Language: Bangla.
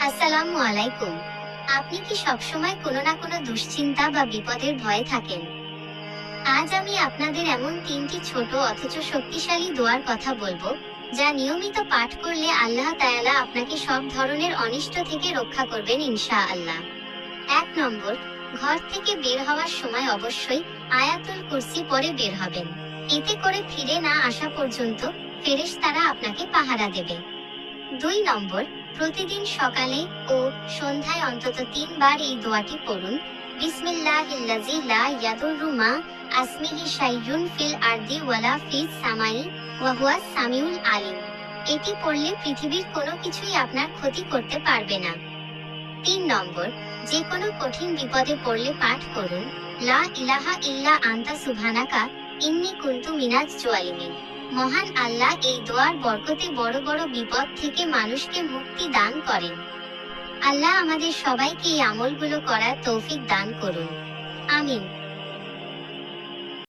আসসালামু আলাইকুম। আপনি কি সবসময় কোনো না কোনো দুশ্চিন্তা বা বিপদের ভয়ে থাকেন? আজ আমি আপনাদের এমন 3টি ছোট অথচ শক্তিশালী দোয়ার কথা বলবো, যা নিয়মিত পাঠ করলে আল্লাহ তাআলা আপনাকে সব ধরনের অনিষ্ট থেকে রক্ষা করবেন ইনশাআল্লাহ। 1 নম্বর, ঘর থেকে বের হওয়ার সময় অবশ্যই আয়াতুল কুরসি পড়ে বের হবেন। এতে করে ফিরে না আসা পর্যন্ত ফেরেশতারা আপনাকে পাহারা দেবে। 2 নম্বর, প্রতিদিন সকালে ও সন্ধ্যায় অন্তত 3 বার এই দোয়াটি পড়ুন। বিসমিল্লাহিল্লাযী লা ইয়াদুররু মা আসমিহি শাইউন ফিল আরদি ওয়ালা ফিস সামাই ওয়া হুয়াস সামিউল আলিম। এটি পড়লে পৃথিবীর কোনো কিছুই আপনার ক্ষতি করতে পারবে না। 3 নম্বর, যে কোনো কঠিন বিপদে পড়লে পাঠ করুন লা ইলাহা ইল্লা আনতা সুবহানাকা ইন্নী কুনতু মিনাজ জালিমিন। মহান আল্লাহ এই দোয়ার বরকতে বড় বড় বিপদ থেকে মানুষকে মুক্তি দান করেন। আল্লাহ আমাদের সবাইকে এই আমলগুলো করার তৌফিক দান করুন। আমিন।